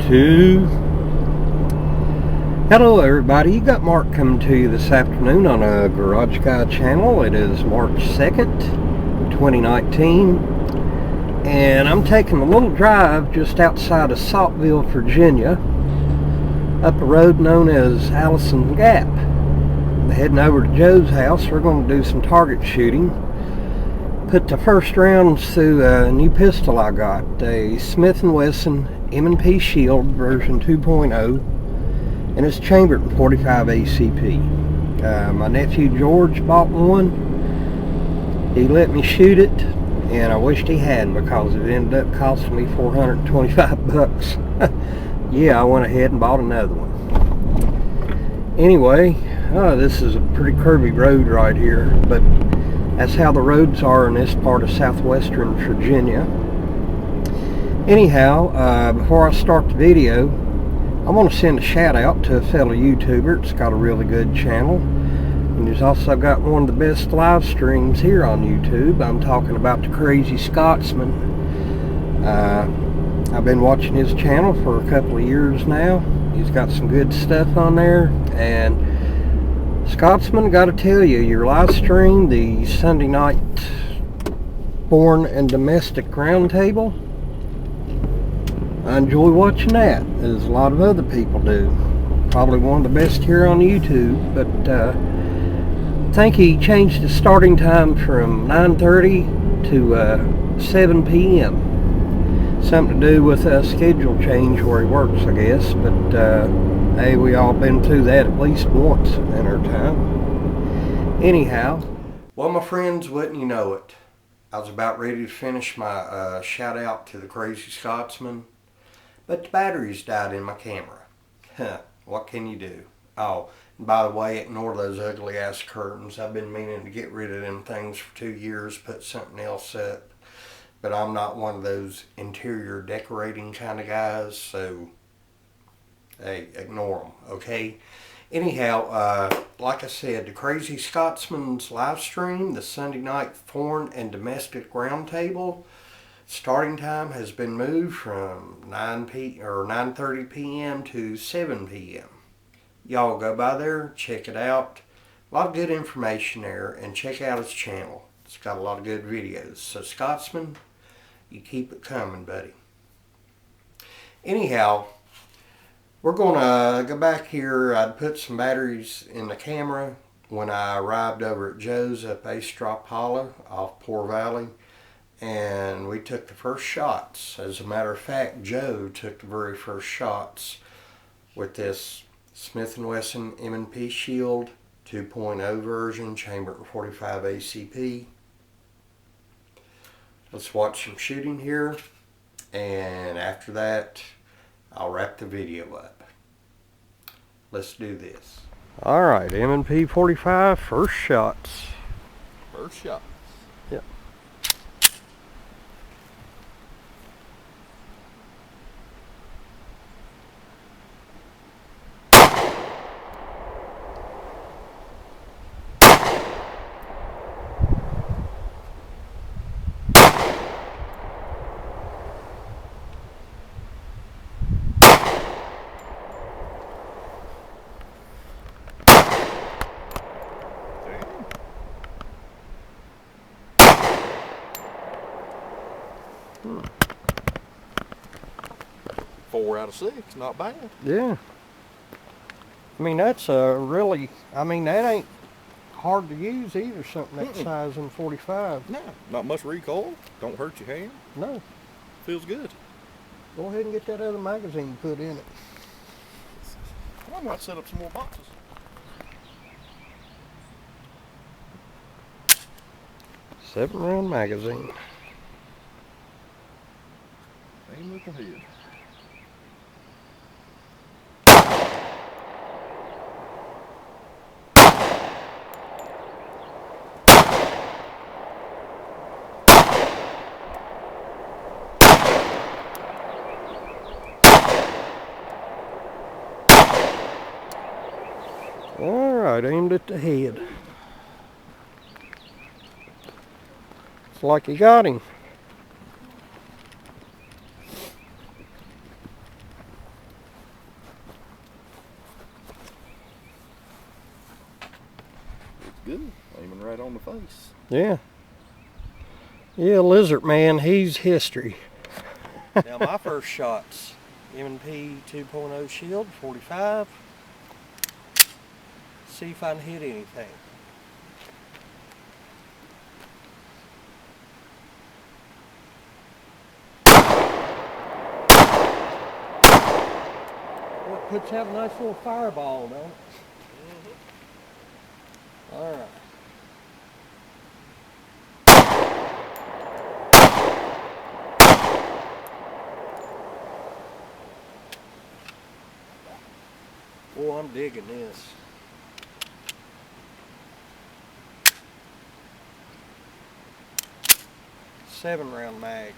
2. Hello everybody, you got Mark coming to you this afternoon on a Garage Guy channel. It is March 2nd, 2019, and I'm taking a little drive just outside of Saltville, Virginia, up a road known as Allison Gap. I'm heading over to Joe's house. We're going to do some target shooting. Put the first rounds through a new pistol I got, a Smith & Wesson M&P Shield version 2.0. and it's chambered in .45 ACP. My nephew George bought one. He let me shoot it, and I wished he hadn't because it ended up costing me 425 bucks. Yeah, I went ahead and bought another one. Anyway, this is a pretty curvy road right here, but that's how the roads are in this part of southwestern Virginia. Anyhow, before I start the video, I want to send a shout out to a fellow YouTuber. It's got a really good channel, and he's also got one of the best live streams here on YouTube. I'm talking about the Crazy Scotsman. I've been watching his channel for a couple of years now. He's got some good stuff on there, and Scotsman, got to tell you, your live stream, the Sunday night foreign and domestic roundtable, I enjoy watching that, as a lot of other people do. Probably one of the best here on YouTube, but I think he changed the starting time from 9:30 to 7 p.m. Something to do with a schedule change where he works, I guess, but hey, we all been through that at least once in our time. Anyhow, well, my friends, wouldn't you know it, I was about ready to finish my shout out to the Crazy Scotsman, but the batteries died in my camera. What can you do? Oh, and by the way, ignore those ugly ass curtains. I've been meaning to get rid of them things for 2 years, put something else up, but I'm not one of those interior decorating kind of guys, so hey, ignore them, okay? Anyhow, like I said, the Crazy Scotsman's live stream, the Sunday night foreign and domestic roundtable, starting time has been moved from 9:30 p.m. to 7 p.m. Y'all go by there, check it out. A lot of good information there, and check out his channel. It's got a lot of good videos. So Scotsman, you keep it coming, buddy. Anyhow, we're going to go back here. I'd put some batteries in the camera when I arrived over at Joe's up Astrop Hollow off Poor Valley, and we took the first shots. As a matter of fact, Joe took the very first shots with this Smith & Wesson M&P Shield 2.0 version, chambered in .45 ACP. Let's watch some shooting here, and after that, I'll wrap the video up. Let's do this. Alright, M&P 45, first shots. First shots. Yep. Hmm. 4 out of 6, not bad. Yeah. I mean, that's a really, I mean, that ain't hard to use either, something that size in 45. No, not much recoil. Don't hurt your hand. No. Feels good. Go ahead and get that other magazine put in it. I might set up some more boxes. Seven-round magazine. Same looking head. Alright, aimed at the head. It's like you got him. Yeah. Yeah, Lizard Man, he's history. Now my first shots, M&P 2.0 Shield, 45. See if I can hit anything. Well, it puts out a nice little fireball, don't it? All right. Oh, I'm digging this. Seven-round mag.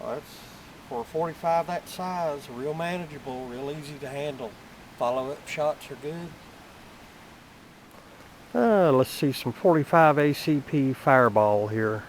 Oh, that's for a 45 that size, real manageable, real easy to handle. Follow-up shots are good. Let's see some 45 ACP fireball here.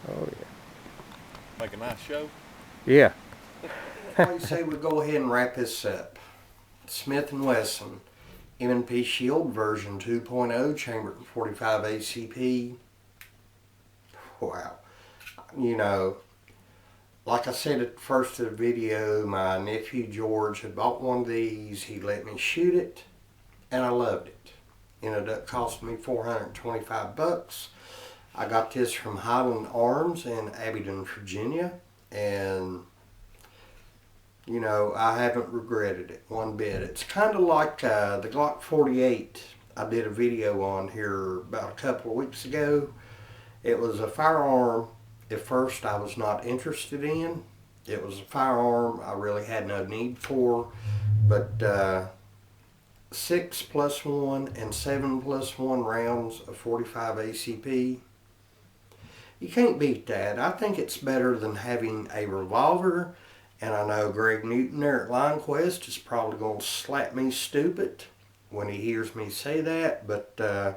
Oh yeah. Make a nice show. Yeah. I say we go ahead and wrap this up. Smith & Wesson M&P Shield version 2.0 chambered in 45 ACP. Wow. You know, like I said at the first of the video, my nephew George had bought one of these. He let me shoot it, and I loved it. Ended up costing me $425. I got this from Highland Arms in Abingdon, Virginia, and you know, I haven't regretted it one bit. It's kind of like the Glock 48 I did a video on here about a couple of weeks ago. It was a firearm at first I was not interested in. It was a firearm I really had no need for, but 6+1 and 7+1 rounds of 45 ACP, you can't beat that. I think it's better than having a revolver. And I know Greg Newton there at LineQuest is probably going to slap me stupid when he hears me say that. But the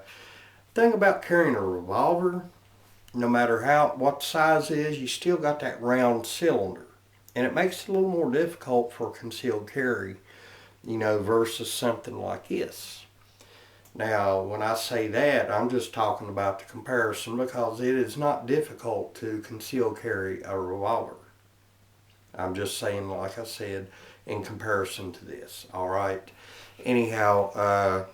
thing about carrying a revolver, no matter what the size is, you still got that round cylinder. And it makes it a little more difficult for concealed carry, you know, versus something like this. Now, when I say that, I'm just talking about the comparison because it is not difficult to conceal carry a revolver. I'm just saying, like I said, in comparison to this, all right? Anyhow,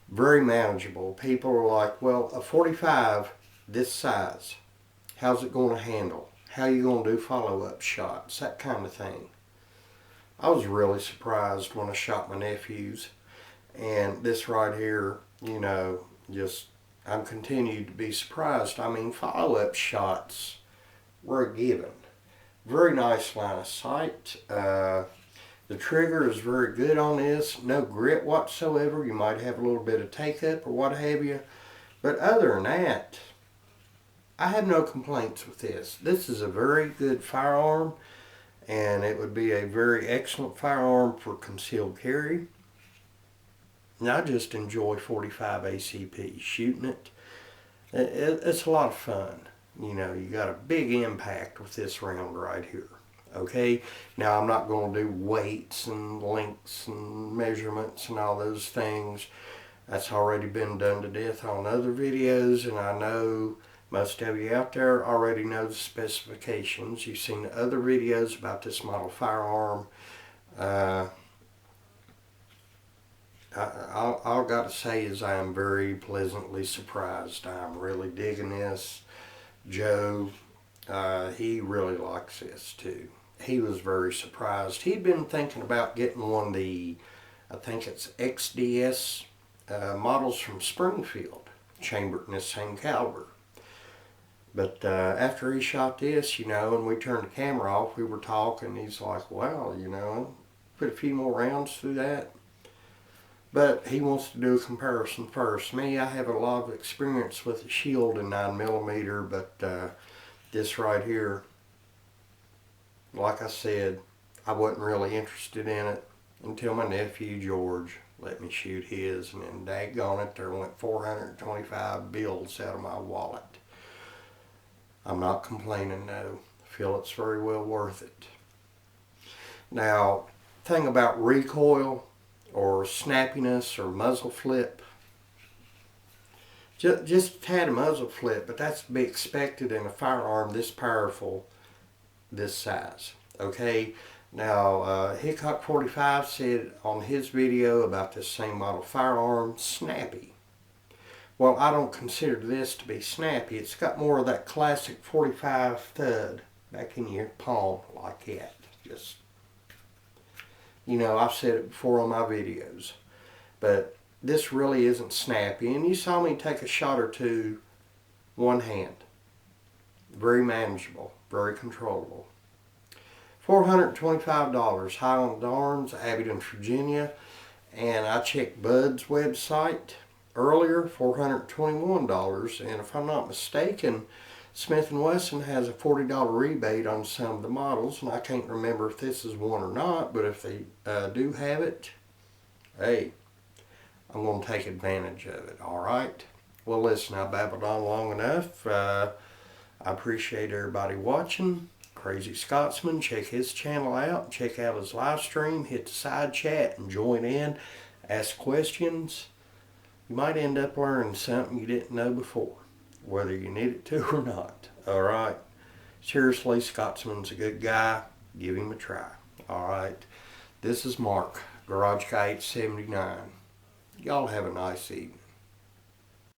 very manageable. People are like, well, a 45 this size, how's it going to handle? How are you going to do follow-up shots? That kind of thing. I was really surprised when I shot my nephews. And this right here, you know, just, I'm continued to be surprised. I mean, follow-up shots were a given. Very nice line of sight. The trigger is very good on this. No grit whatsoever. You might have a little bit of take up or what have you. But other than that, I have no complaints with this. This is a very good firearm, and it would be a very excellent firearm for concealed carry. And I just enjoy 45 ACP. Shooting it, it's a lot of fun. You know, you got a big impact with this round right here. Okay, now I'm not going to do weights and lengths and measurements and all those things. That's already been done to death on other videos, and I know most of you out there already know the specifications. You've seen other videos about this model firearm. All I got to say is I am very pleasantly surprised. I'm really digging this. Joe, he really likes this too. He was very surprised. He'd been thinking about getting one of the, I think it's XDS models from Springfield, chambered in this same caliber. But after he shot this, and we turned the camera off, we were talking. He's like, well, put a few more rounds through that. But he wants to do a comparison first. Me, I have a lot of experience with the Shield in 9mm, but this right here, like I said, I wasn't really interested in it until my nephew George let me shoot his, and then daggone it, there went 425 bills out of my wallet. I'm not complaining, no. I feel it's very well worth it. Now, thing about recoil or snappiness or muzzle flip, just a tad of muzzle flip, but that's to be expected in a firearm this powerful, this size. Okay, now Hickok 45 said on his video about this same model firearm, snappy. Well, I don't consider this to be snappy. It's got more of that classic 45 thud back in your palm like that. Just, I've said it before on my videos, but this really isn't snappy. And you saw me take a shot or two one hand. Very manageable, very controllable. $425, Highland Arms, Abingdon, Virginia. And I checked Bud's website earlier, $421. And if I'm not mistaken, Smith & Wesson has a $40 rebate on some of the models. And I can't remember if this is one or not, but if they do have it, hey, I'm going to take advantage of it, all right? Well, listen, I babbled on long enough. I appreciate everybody watching. Crazy Scotsman, check his channel out. Check out his live stream. Hit the side chat and join in. Ask questions. You might end up learning something you didn't know before, whether you need it to or not. All right. Seriously, Scotsman's a good guy. Give him a try. All right. This is Mark, Garage Guy 879. Y'all have a nice evening.